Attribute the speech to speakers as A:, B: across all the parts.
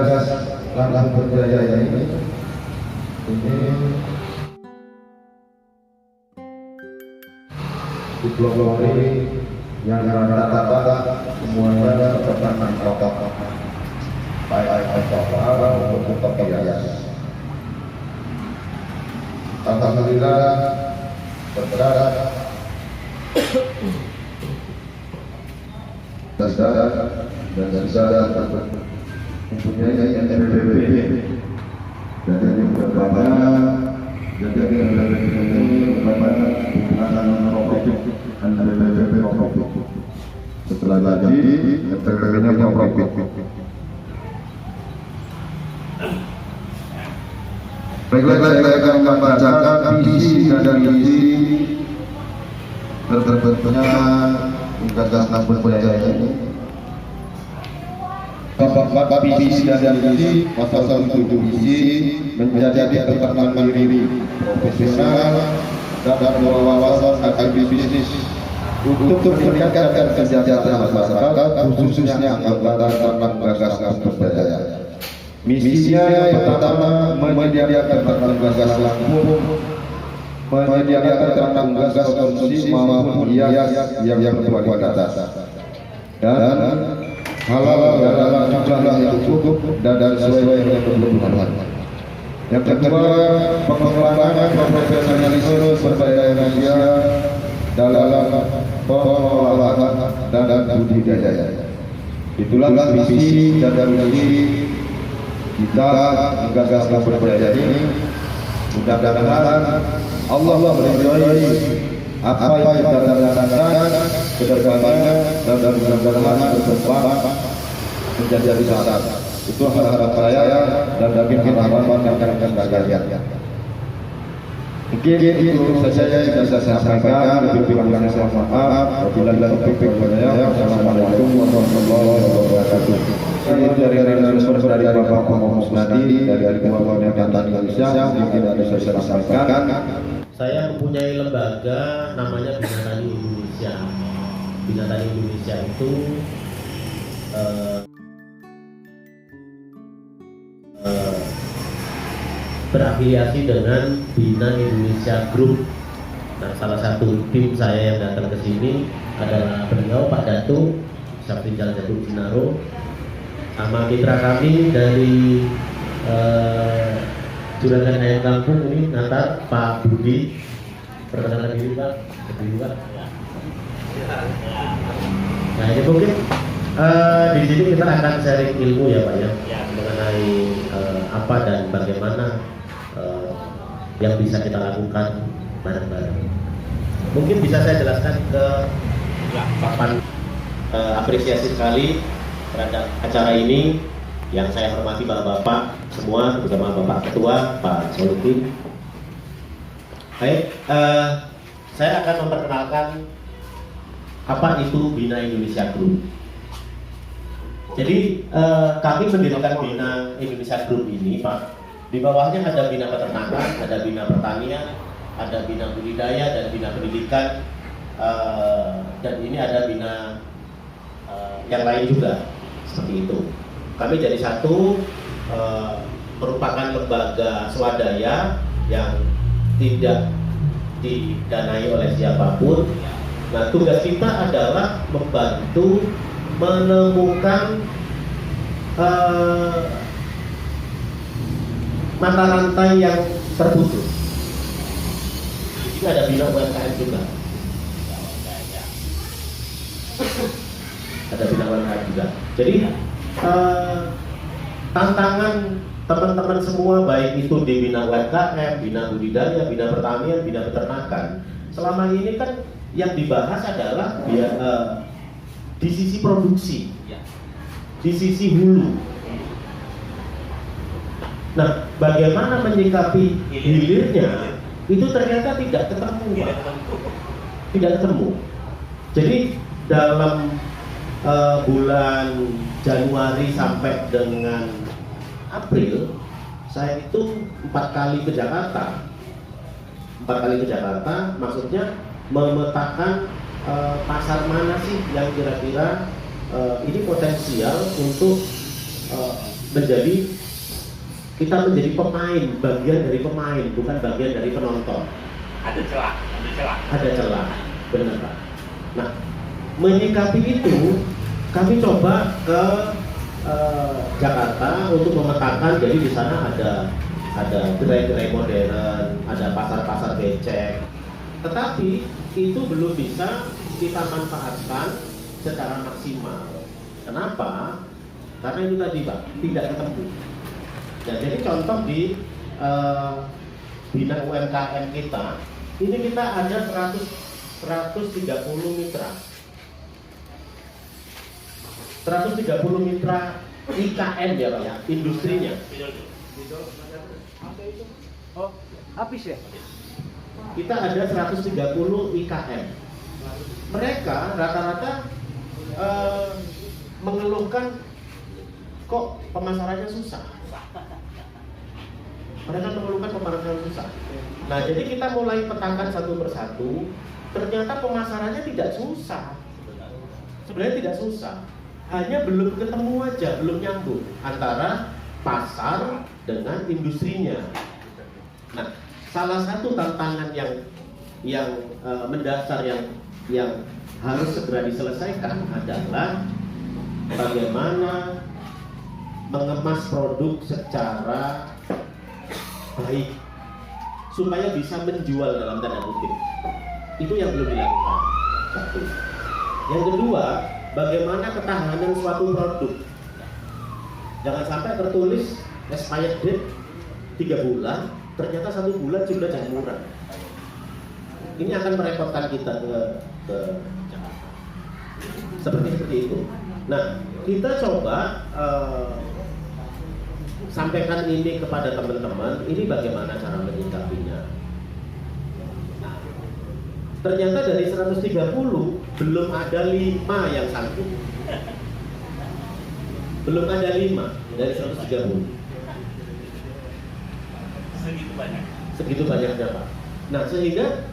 A: penggagas Lampung Berjaya ini dipelopori yang rata-rata semuanya tertanam rokok, baik rokok maupun rokok hias. Alhamdulillah berkat dan sadar mempunyai NPWP dan ini berbahagia jadi ini akan merokok NPWP rokok setelah jadi NPWP-nya merokok. Baiklah, saya akan membacakan visi dan misi terbentuknya Penggagas Lampung Berjaya ini. Bapak visi dan misi pasal 7 visi menjadi peternak mandiri, profesional dan berwawasan akan bisnis untuk meningkatkan kesejahteraan masyarakat khususnya anggota ternak Penggagas Lampung Berjaya. Misinya yang pertama menyediakan ternak Penggagas Lampung, menyediakan ternak Penggagas konsumsi maupun hias yang berkualitas dan halal dalam jumlah yang cukup dan sesuai dengan kebutuhan. Yang kedua, pengembangan profesionalisme sumber manusia dalam pengolahan dan budidaya. Itulah visi dan misi kita Penggagas Lampung Berjaya ini. Mudah-mudahan Allah meridhoi apa yang kita lakukan ke depannya dan mudah-mudahan berkembang menjadi besar. Itu harapan saya dan harapan rekan-rekan sekalian. Mungkin itu saja yang bisa saya sampaikan. Lebih kurangnya saya mohon maaf. Wabillahi taufiq wal hidayah. Wassalamualaikum warahmatullahi wabarakatuh. Saya dari narasumber dari Bapak Muhammad Musnadi dari Kementerian Pertanian Indonesia, mungkin ada saya sampaikan.
B: Saya mempunyai lembaga namanya Bina Tani Indonesia. Bina Tani Indonesia itu berafiliasi dengan Bina Indonesia Group. Nah, salah satu tim saya yang datang ke sini adalah beliau Pak Datu Saprijal Jatuh Sinaro, sama mitra kami dari Juragan Ayam Kampung ini Natar Pak Budi. Perkenalkan diri Pak. Nah, ini mungkin di sini kita akan sharing ilmu ya Pak ya, mengenai apa dan bagaimana yang bisa kita lakukan bareng-bareng. Mungkin bisa saya jelaskan ke papan. Apresiasi sekali terhadap acara ini yang saya hormati bapak-bapak semua, terutama Bapak Ketua Pak Solikin. Baik, saya akan memperkenalkan apa itu Bina Indonesia Group. Jadi kami mendirikan Bina Indonesia Group ini Pak. Di bawahnya ada Bina Peternakan, ada Bina Pertanian, ada Bina Budidaya dan Bina Pendidikan, dan ini ada Bina yang lain juga seperti itu. Kami jadi satu, merupakan lembaga swadaya yang tidak didanai oleh siapapun. Nah, tugas kita adalah membantu menemukan mata rantai yang terputus. Di sini ada Bina UMKM juga. Ada Bina UMKM juga. Jadi tantangan teman-teman semua, baik itu di Bina UMKM, Bina Budidaya, Bina Pertanian, Bina Peternakan, selama ini kan yang dibahas adalah di sisi produksi, di sisi hulu. Nah, bagaimana menyikapi hilirnya itu ternyata tidak ketemu, Pak. Tidak ketemu. Jadi dalam bulan Januari sampai dengan April, saya itu 4 kali ke Jakarta. 4 kali ke Jakarta, maksudnya memetakan pasar mana sih yang kira-kira ini potensial untuk menjadi kita menjadi pemain, bagian dari pemain, bukan bagian dari penonton.
C: Ada celah.
B: Ada celah, benar Pak. Nah, menyikapi itu, kami coba ke Jakarta untuk memetakan. Jadi di sana ada gerai-gerai modern, ada pasar-pasar becek. Tetapi itu belum bisa kita manfaatkan secara maksimal. Kenapa? Karena itu tadi Pak, tidak ketemu. Nah, jadi contoh di bina UMKM kita, ini kita ada 130 mitra. 130 mitra IKM ya Pak ya, industrinya.
D: Oh, habis ya?
B: Kita ada 130 IKM. Mereka rata-rata mengeluhkan kok pemasarannya susah. Mereka mengeluhkan pemasaran susah. Nah, jadi kita mulai petakan satu persatu. Ternyata pemasarannya tidak susah. Sebenarnya tidak susah. Hanya belum ketemu aja, belum nyambung antara pasar dengan industrinya. Nah, salah satu tantangan yang mendasar yang harus segera diselesaikan adalah bagaimana mengemas produk secara baik supaya bisa menjual dalam tanda kutip. Itu yang belum dilakukan. Satu. Yang kedua, bagaimana ketahanan suatu produk. Jangan sampai tertulis expired date 3 bulan, ternyata 1 bulan sudah jamuran. Ini akan merepotkan kita ke Jakarta. Seperti itu. Nah, kita coba sampaikan ini kepada teman-teman. Ini bagaimana cara menyikapinya. Nah, ternyata dari 130 belum ada 5 yang sanggup. Belum ada 5 dari 130. Segitu banyaknya Pak. Nah, sehingga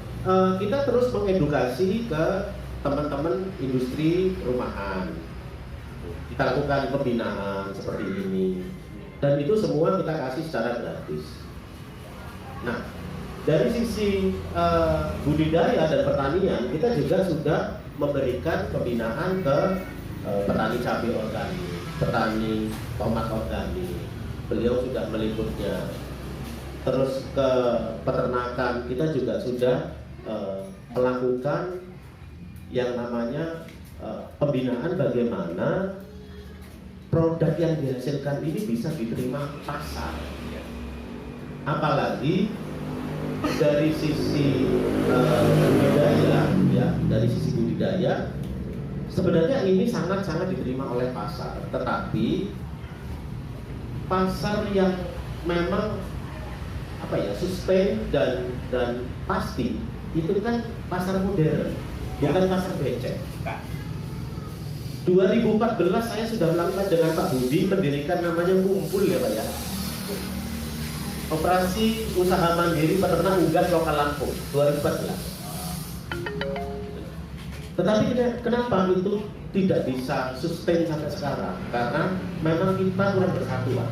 B: kita terus mengedukasi ke teman-teman industri rumahan. Kita lakukan pembinaan seperti ini. Dan itu semua kita kasih secara gratis. Nah, dari sisi budidaya dan pertanian, kita juga sudah memberikan pembinaan ke petani cabai organik, petani tomat organik. Beliau sudah meliputnya. Terus ke peternakan, kita juga sudah melakukan yang namanya pembinaan bagaimana produk yang dihasilkan ini bisa diterima pasar. Apalagi dari sisi budidaya, ya, dari sisi budidaya sebenarnya ini sangat-sangat diterima oleh pasar. Tetapi pasar yang memang sustain dan pasti itu kan pasar modern, bukan pasar becek. 2014 saya sudah melakukan dengan Pak Budi mendirikan namanya Kumpul ya Pak ya. Operasi usaha mandiri peternak unggas lokal Lampung 2014. Tetapi kenapa itu tidak bisa sustain sampai sekarang? Karena memang kita kurang bersatu Pak.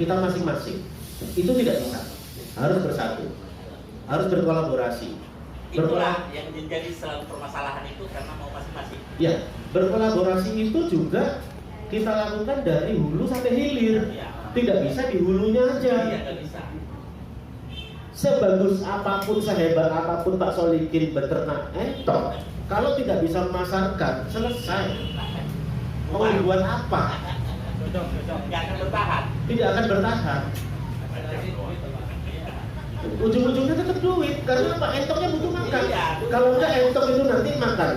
B: Kita masing-masing. Itu tidak bisa. Harus bersatu. Harus berkolaborasi.
C: Itulah yang menjadi selalu permasalahan itu karena mau masing-masing.
B: Ya, berkolaborasi itu juga kita lakukan dari hulu sampai hilir.
C: Ya.
B: Tidak bisa di hulunya aja.
C: Iya, nggak bisa.
B: Sebagus apapun, sehebat apapun Pak Solikin beternak entok, kalau tidak bisa memasarkan, selesai. Mau dibuat apa?
C: Nggak akan bertahan.
B: Tidak akan bertahan. Ujung-ujungnya tetap duit, karena apa? Entoknya butuh makan.
C: Iya.
B: Kalau enggak entok itu nanti makan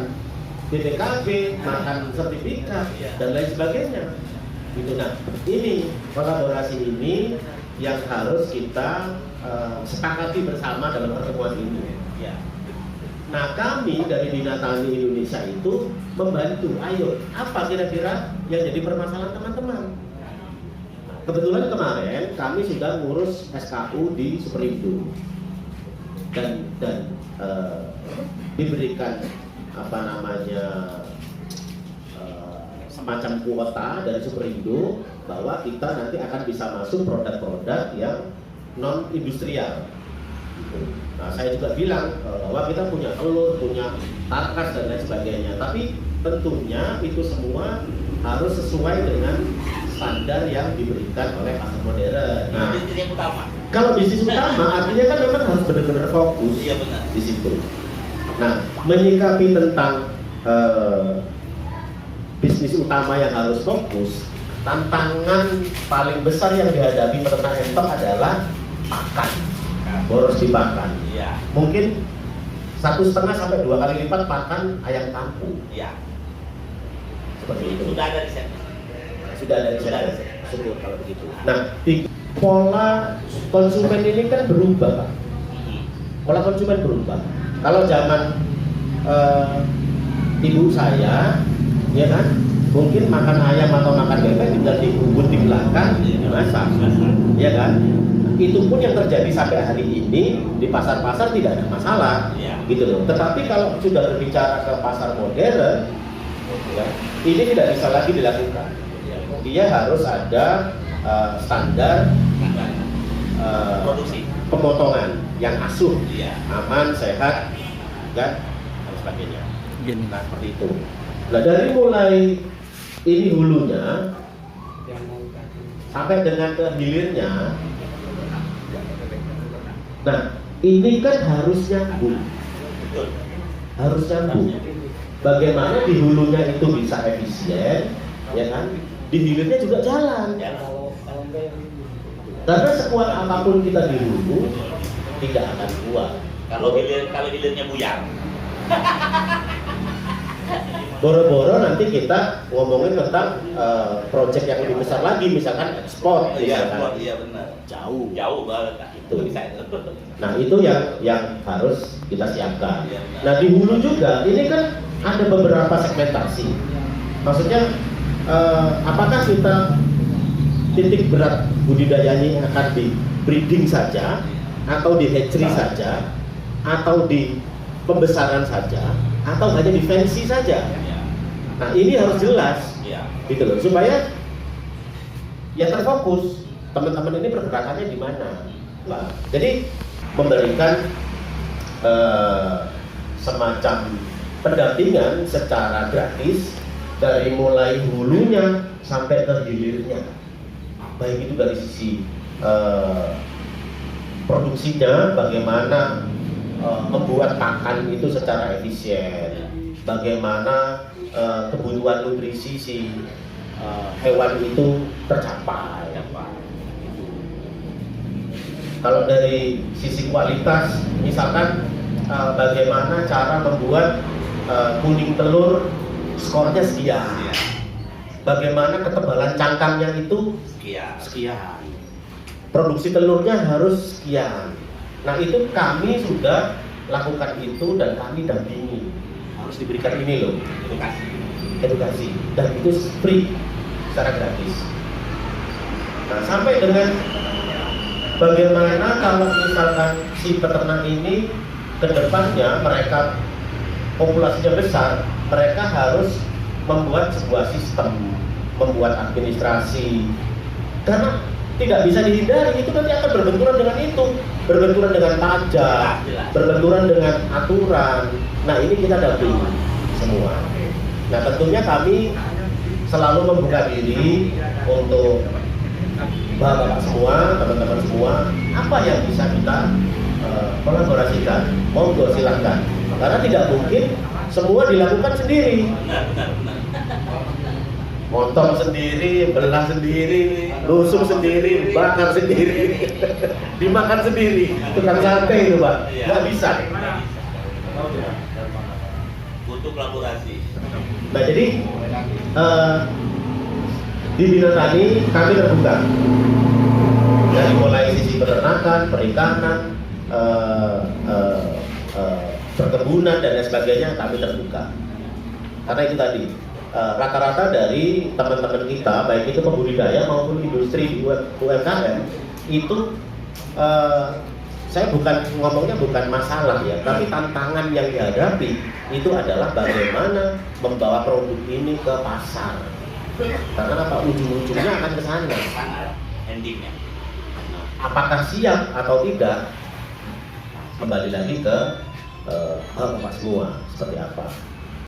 B: BPKB, makan sertifikat dan lain sebagainya. Gitu. Nah, ini kolaborasi ini yang harus kita sepakati bersama dalam pertemuan ini.
C: Ya.
B: Nah, kami dari Bina Tani Indonesia itu membantu. Ayo, apa kira-kira yang jadi permasalahan teman-teman? Kebetulan kemarin kami sudah ngurus SKU di Superindo dan diberikan semacam kuota dari Superindo bahwa kita nanti akan bisa masuk produk-produk yang non industrial. Gitu. Nah, saya juga bilang bahwa kita punya telur, punya tarkas dan lain sebagainya, tapi tentunya itu semua harus sesuai dengan standar yang diberikan oleh pasar modern. Nah,
C: Itu yang utama.
B: kalau bisnis utama artinya kan memang harus benar-benar fokus
C: Iya benar.
B: di situ. Nah, menyikapi tentang bisnis utama yang harus fokus, tantangan paling besar yang dihadapi peternak entok adalah pakan, boros di pakan.
C: Iya.
B: Mungkin 1,5 sampai 2 kali lipat pakan ayam kampung.
C: Iya.
B: Seperti itu.
C: Sudah ada riset.
B: Sudah ada
C: Sudah ada.
B: syukur kalau begitu. Nah, di pola konsumen ini kan berubah, Pak. Pola konsumen berubah. Kalau zaman ibu saya, ya kan, mungkin makan ayam atau makan bebek tinggal dibungkus di belakang, dimasak, ya kan. Itu pun yang terjadi sampai hari ini di pasar-pasar tidak ada masalah,
C: Iya.
B: gitu loh. Tetapi kalau sudah berbicara ke pasar modern, ya, ini tidak bisa lagi dilakukan. Dia harus ada standar
C: Produksi.
B: pemotongan yang asuh,
C: Iya.
B: aman, sehat, dan sebagainya. Nah, seperti itu. Nah, dari mulai ini hulunya sampai dengan ke hilirnya, nah ini kan harus nyambung,
C: Betul.
B: harus nyambung. Bagaimana di hulunya itu bisa efisien, ya kan? Di hilirnya juga jalan.
C: Ya.
B: Karena sekuat apapun kita di hulu, tidak akan kuat.
C: Kalau hilirnya buyar.
B: Boro-boro nanti kita ngomongin tentang proyek yang lebih besar lagi, misalkan ekspor,
C: Iya,
B: misalkan
C: iya benar.
B: jauh.
C: Jauh banget. Nah,
B: Itu.
C: bisa itu.
B: Nah itu yang harus kita siapkan.
C: Iya, benar.
B: Nah di hulu juga ini kan ada beberapa segmentasi. Maksudnya apakah kita titik berat budidayanya akan di breeding saja, atau di hatchery saja, atau di pembesaran saja, atau hanya di fancy saja?
C: Iya.
B: Nah ini harus jelas,
C: Iya.
B: gitu loh, supaya ya terfokus teman-teman ini pergerakannya di mana. Nah, jadi memberikan semacam pendampingan secara gratis dari mulai hulunya sampai ke hilirnya, baik itu dari sisi produksinya, bagaimana membuat pakan itu secara efisien, bagaimana kebutuhan nutrisi si hewan itu tercapai. Kalau dari sisi kualitas, misalkan bagaimana cara membuat kuning telur skornya sekian,
C: Iya.
B: bagaimana ketebalan cangkangnya itu
C: Sekian.
B: sekian, produksi telurnya harus sekian. Nah itu kami sudah lakukan itu dan kami dampingi, harus diberikan ini loh, edukasi, dan itu free secara gratis. Nah sampai dengan bagaimana kalau misalkan si peternak ini ke depannya mereka populasinya besar, mereka harus membuat sebuah sistem, membuat administrasi, karena tidak bisa dihindari itu nanti akan berbenturan dengan itu, berbenturan dengan pajak, berbenturan dengan aturan. Nah ini kita dampingi semua. Nah tentunya kami selalu membuka diri untuk bapak-bapak semua, teman-teman semua, apa yang bisa kita kolaborasikan, monggo silahkan. Karena tidak mungkin semua dilakukan sendiri.
C: Benar.
B: Motong sendiri, belah sendiri, lusuk sendiri, bakar sendiri, dimakan sendiri. Tukang sate itu Pak,
C: Iya.
B: nggak bisa.
C: Butuh kolaborasi.
B: Nah jadi di Bina Tani kami terbuka dari mulai sisi peternakan, perikanan, perkebunan dan lain sebagainya kami terbuka. Karena itu tadi rata-rata dari teman-teman kita, baik itu pembudidaya maupun industri UMKM itu saya ngomongnya bukan masalah ya, tapi tantangan yang dihadapi itu adalah bagaimana membawa produk ini ke pasar. Karena apa, ujung-ujungnya akan ke sana.
C: Sana endingnya.
B: Apakah siap atau tidak, kembali lagi ke Bapak semua seperti apa.